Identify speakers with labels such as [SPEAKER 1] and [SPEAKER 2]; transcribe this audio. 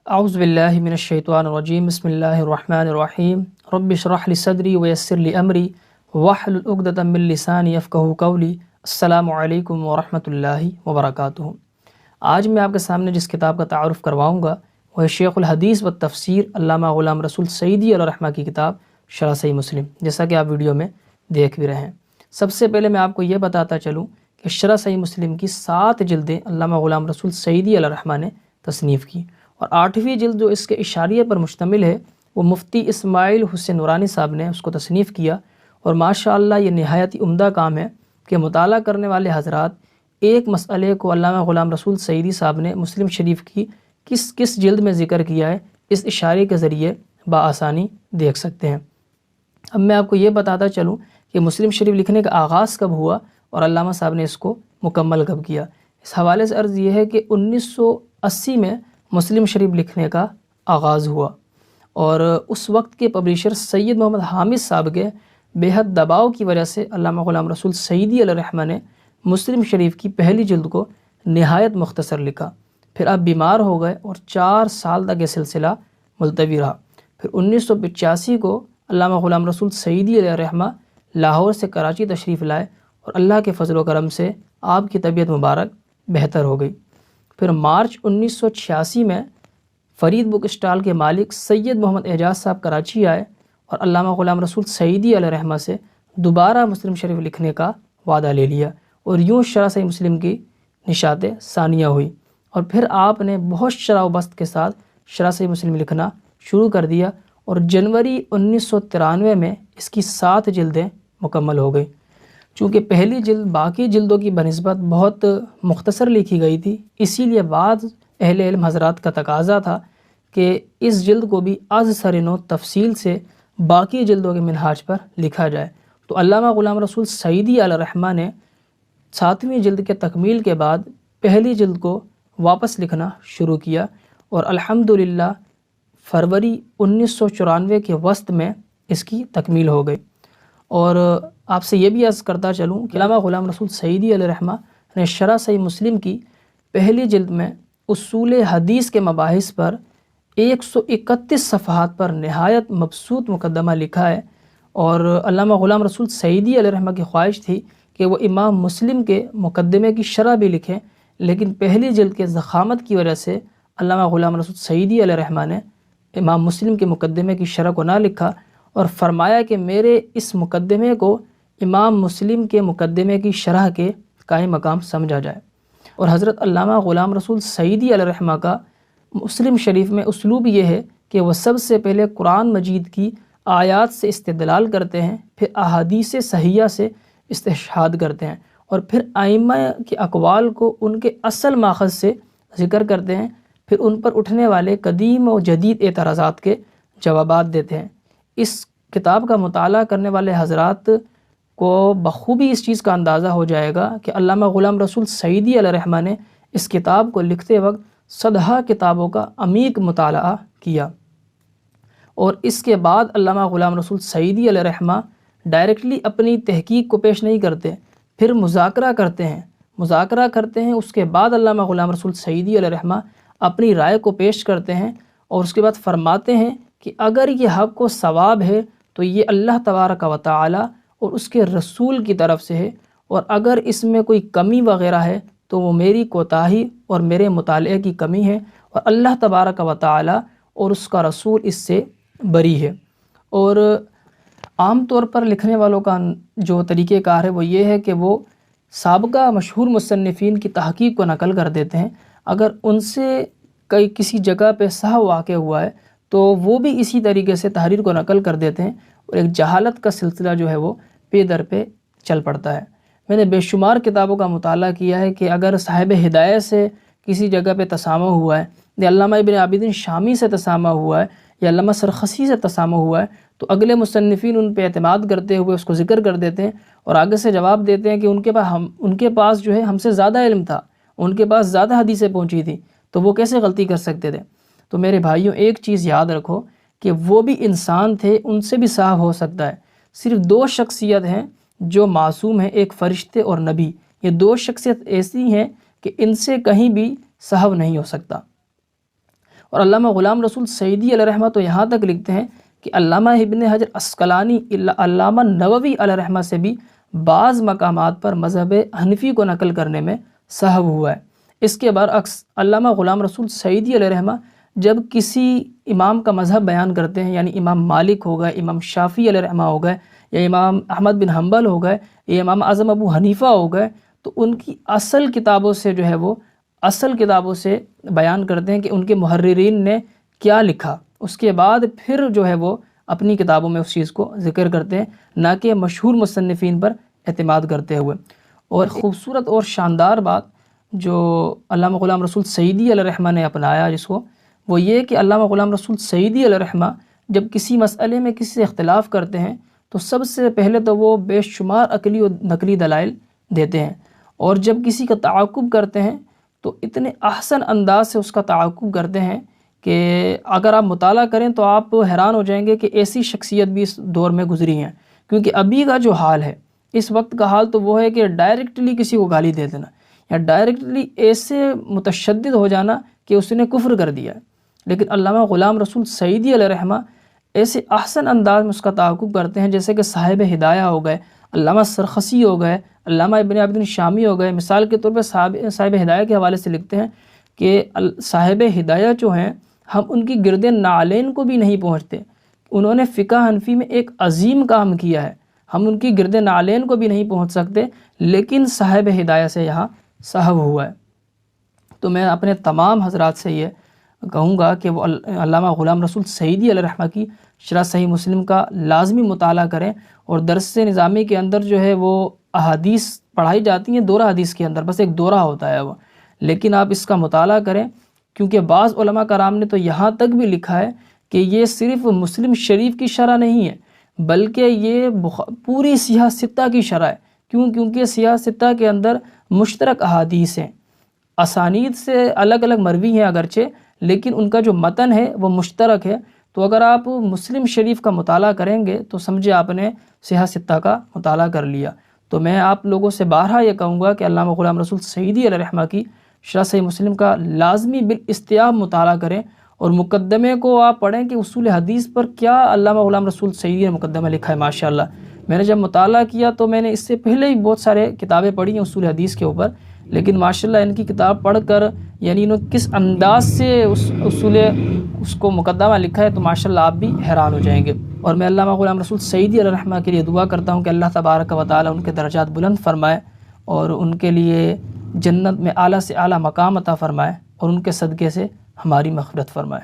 [SPEAKER 1] اعوذ باللہ من الشیطان الرجیم بسم اللہ الرحمن الرحیم رب اشرح لی صدری ویسر لی امری واحلل عقدۃ من لسانی یفقہوا قولی۔ السلام علیکم ورحمۃ اللہ وبرکاتہ۔ آج میں آپ کے سامنے جس کتاب کا تعارف کرواؤں گا وہ ہے شیخ الحدیث و تفسیر علامہ غلام رسول سعیدی علیہ رحمہ کی کتاب شرح صحیح مسلم، جیسا کہ آپ ویڈیو میں دیکھ بھی رہے ہیں۔ سب سے پہلے میں آپ کو یہ بتاتا چلوں کہ شرح صحیح مسلم کی 7 جلدیں علامہ غلام رسول سعیدی علیہ رحمہ نے تصنیف کی، اور 8ویں جلد جو اس کے اشاریہ پر مشتمل ہے وہ مفتی اسماعیل حسین نورانی صاحب نے اس کو تصنیف کیا، اور ماشاءاللہ یہ نہایت ہی عمدہ کام ہے کہ مطالعہ کرنے والے حضرات ایک مسئلے کو علامہ غلام رسول سعیدی صاحب نے مسلم شریف کی کس کس جلد میں ذکر کیا ہے اس اشارے کے ذریعے بآسانی دیکھ سکتے ہیں۔ اب میں آپ کو یہ بتاتا چلوں کہ مسلم شریف لکھنے کا آغاز کب ہوا اور علامہ صاحب نے اس کو مکمل کب کیا۔ اس حوالے سے عرض یہ ہے کہ 1980 میں مسلم شریف لکھنے کا آغاز ہوا، اور اس وقت کے پبلیشر سید محمد حامد صاحب کے بے حد دباؤ کی وجہ سے علامہ غلام رسول سعیدی علیہ رحمہ نے مسلم شریف کی پہلی جلد کو نہایت مختصر لکھا، پھر آپ بیمار ہو گئے اور 4 سال تک یہ سلسلہ ملتوی رہا۔ پھر 1985 کو علامہ غلام رسول سعیدی علیہ رحمہ لاہور سے کراچی تشریف لائے، اور اللہ کے فضل و کرم سے آپ کی طبیعت مبارک بہتر ہو گئی۔ پھر مارچ 1986 میں فرید بک اسٹال کے مالک سید محمد اعجاز صاحب کراچی آئے اور علامہ غلام رسول سعیدی علیہ رحمہ سے دوبارہ مسلم شریف لکھنے کا وعدہ لے لیا، اور یوں شرح صحیح مسلم کی نشاط ثانیہ ہوئی، اور پھر آپ نے بہت شرح و بسط کے ساتھ شرح صحیح مسلم لکھنا شروع کر دیا، اور جنوری 1993 میں اس کی 7 جلدیں مکمل ہو گئی۔ چونکہ پہلی جلد باقی جلدوں کی بنسبت بہت مختصر لکھی گئی تھی، اسی لیے بعض اہل علم حضرات کا تقاضا تھا کہ اس جلد کو بھی از سر نو تفصیل سے باقی جلدوں کے منہاج پر لکھا جائے، تو علامہ غلام رسول سعیدی علیہ رحمہ نے 7ویں جلد کے تکمیل کے بعد پہلی جلد کو واپس لکھنا شروع کیا، اور الحمدللہ فروری 1994 کے وسط میں اس کی تکمیل ہو گئی۔ اور آپ سے یہ بھی عرض کرتا چلوں کہ علامہ غلام رسول سعیدی علیہ رحمہ نے شرح صحیح مسلم کی پہلی جلد میں اصول حدیث کے مباحث پر 131 صفحات پر نہایت مبسوط مقدمہ لکھا ہے، اور علامہ غلام رسول سعیدی علیہ رحمہ کی خواہش تھی کہ وہ امام مسلم کے مقدمے کی شرح بھی لکھیں، لیکن پہلی جلد کے ضخامت کی وجہ سے علامہ غلام رسول سعیدی علیہ رحمہ نے امام مسلم کے مقدمے کی شرح کو نہ لکھا، اور فرمایا کہ میرے اس مقدمے کو امام مسلم کے مقدمے کی شرح کے قائم مقام سمجھا جائے۔ اور حضرت علامہ غلام رسول سعیدی علیہ رحمہ کا مسلم شریف میں اسلوب یہ ہے کہ وہ سب سے پہلے قرآن مجید کی آیات سے استدلال کرتے ہیں، پھر احادیث صحیحہ سے استشہاد کرتے ہیں، اور پھر ائمہ کے اقوال کو ان کے اصل ماخذ سے ذکر کرتے ہیں، پھر ان پر اٹھنے والے قدیم و جدید اعتراضات کے جوابات دیتے ہیں۔ اس کتاب کا مطالعہ کرنے والے حضرات کو بخوبی اس چیز کا اندازہ ہو جائے گا کہ علامہ غلام رسول سعیدی علیہ رحمہ نے اس کتاب کو لکھتے وقت 100 کتابوں کا عمیق مطالعہ کیا، اور اس کے بعد علامہ غلام رسول سعیدی علیہ رحمہ ڈائریکٹلی اپنی تحقیق کو پیش نہیں کرتے، پھر مذاکرہ کرتے ہیں، اس کے بعد علامہ غلام رسول سعیدی علیہ رحمہ اپنی رائے کو پیش کرتے ہیں، اور اس کے بعد فرماتے ہیں کہ اگر یہ حق و ثواب ہے تو یہ اللہ تبارک و تعالی اور اس کے رسول کی طرف سے ہے، اور اگر اس میں کوئی کمی وغیرہ ہے تو وہ میری کوتاہی اور میرے مطالعے کی کمی ہے، اور اللہ تبارک و تعالی اور اس کا رسول اس سے بری ہے۔ اور عام طور پر لکھنے والوں کا جو طریقہ کار ہے وہ یہ ہے کہ وہ سابقہ مشہور مصنفین کی تحقیق کو نقل کر دیتے ہیں، اگر ان سے کسی جگہ پہ سہو واقع ہوا ہے تو وہ بھی اسی طریقے سے تحریر کو نقل کر دیتے ہیں، اور ایک جہالت کا سلسلہ جو ہے وہ پے در پہ چل پڑتا ہے۔ میں نے بے شمار کتابوں کا مطالعہ کیا ہے کہ اگر صاحب ہدایہ سے کسی جگہ پہ تسامح ہوا ہے، یا علامہ ابن عابدین شامی سے تسامح ہوا ہے، یا علامہ سرخسی سے تسامح ہوا ہے، تو اگلے مصنفین ان پہ اعتماد کرتے ہوئے اس کو ذکر کر دیتے ہیں، اور آگے سے جواب دیتے ہیں کہ ان کے پاس جو ہے ہم سے زیادہ علم تھا، ان کے پاس زیادہ حدیثیں پہنچی تھیں، تو وہ کیسے غلطی کر سکتے تھے۔ تو میرے بھائیوں ایک چیز یاد رکھو کہ وہ بھی انسان تھے، ان سے بھی سہو ہو سکتا ہے۔ صرف 2 شخصیت ہیں جو معصوم ہیں، ایک فرشتے اور نبی، یہ 2 شخصیت ایسی ہیں کہ ان سے کہیں بھی سہو نہیں ہو سکتا۔ اور علامہ غلام رسول سعیدی علیہ رحمہ تو یہاں تک لکھتے ہیں کہ علامہ ابن حجر عسقلانی علامہ نووی علیہ رحمہ سے بھی بعض مقامات پر مذہب حنفی کو نقل کرنے میں سہو ہوا ہے۔ اس کے برعکس علامہ غلام رسول سعیدی علیہ رحمہ جب کسی امام کا مذہب بیان کرتے ہیں، یعنی امام مالک ہو گئے، امام شافعی علیہ رحمہ ہو گئے، یا امام احمد بن حنبل ہو گئے، یا امام اعظم ابو حنیفہ ہو گئے، تو ان کی اصل کتابوں سے جو ہے وہ اصل کتابوں سے بیان کرتے ہیں کہ ان کے محررین نے کیا لکھا، اس کے بعد پھر جو ہے وہ اپنی کتابوں میں اس چیز کو ذکر کرتے ہیں، نہ کہ مشہور مصنفین پر اعتماد کرتے ہوئے۔ اور خوبصورت اور شاندار بات جو علامہ غلام رسول سعیدی علیہ رحمہ نے اپنایا جس کو، وہ یہ کہ علامہ غلام رسول سعیدی علیہ رحمہ جب کسی مسئلے میں کسی سے اختلاف کرتے ہیں تو سب سے پہلے تو وہ بے شمار عقلی و نقلی دلائل دیتے ہیں، اور جب کسی کا تعاقب کرتے ہیں تو اتنے احسن انداز سے اس کا تعاقب کرتے ہیں کہ اگر آپ مطالعہ کریں تو آپ حیران ہو جائیں گے کہ ایسی شخصیت بھی اس دور میں گزری ہیں۔ کیونکہ ابھی کا جو حال ہے، اس وقت کا حال تو وہ ہے کہ ڈائریکٹلی کسی کو گالی دے دینا، یا ڈائریکٹلی ایسے متشدد ہو جانا کہ اس نے کفر کر دیا ہے۔ لیکن علامہ غلام رسول سعیدی علیہ رحمہ ایسے احسن انداز میں اس کا تعاقب کرتے ہیں، جیسے کہ صاحب ہدایہ ہو گئے، علامہ سرخسی ہو گئے، علامہ ابن عابدین شامی ہو گئے۔ مثال کے طور پہ صاحب ہدایہ کے حوالے سے لکھتے ہیں کہ صاحب ہدایہ جو ہیں ہم ان کی گرد نعلین کو بھی نہیں پہنچتے، انہوں نے فقہ حنفی میں ایک عظیم کام کیا ہے، ہم ان کی گرد نعلین کو بھی نہیں پہنچ سکتے، لیکن صاحب ہدایہ سے یہاں سہو ہوا ہے۔ تو میں اپنے تمام حضرات سے یہ کہوں گا کہ وہ علامہ غلام رسول سعیدی علیہ رحمہ کی شرح صحیح مسلم کا لازمی مطالعہ کریں، اور درس نظامی کے اندر جو ہے وہ احادیث پڑھائی جاتی ہیں، دورہ حدیث کے اندر بس ایک دورہ ہوتا ہے وہ، لیکن آپ اس کا مطالعہ کریں، کیونکہ بعض علماء کرام نے تو یہاں تک بھی لکھا ہے کہ یہ صرف مسلم شریف کی شرح نہیں ہے بلکہ یہ پوری سیاہ ستہ کی شرح ہے۔ کیونکہ سیاہ ستہ کے اندر مشترک احادیث ہیں، اسانید سے الگ الگ مروی ہیں اگرچہ، لیکن ان کا جو متن ہے وہ مشترک ہے۔ تو اگر آپ مسلم شریف کا مطالعہ کریں گے تو سمجھے آپ نے سیاہ ستہ کا مطالعہ کر لیا۔ تو میں آپ لوگوں سے بارہا یہ کہوں گا کہ علامہ غلام رسول سعیدی علیہ رحمہ کی شرح صحیح مسلم کا لازمی بالاستیاب مطالعہ کریں، اور مقدمے کو آپ پڑھیں کہ اصول حدیث پر کیا علامہ غلام رسول سعیدی نے مقدمہ لکھا ہے۔ ماشاءاللہ میں نے جب مطالعہ کیا تو میں نے اس سے پہلے ہی بہت سارے کتابیں پڑھی ہیں اصول حدیث کے اوپر، لیکن ماشاءاللہ ان کی کتاب پڑھ کر یعنی انہوں کس انداز سے اس کو مقدمہ لکھا ہے تو ماشاءاللہ آپ بھی حیران ہو جائیں گے۔ اور میں علامہ غلام رسول سعیدی علیہ رحمہ کے لیے دعا کرتا ہوں کہ اللہ تبارک و تعالی ان کے درجات بلند فرمائے، اور ان کے لیے جنت میں اعلیٰ سے اعلیٰ مقام عطا فرمائے، اور ان کے صدقے سے ہماری مغفرت فرمائے۔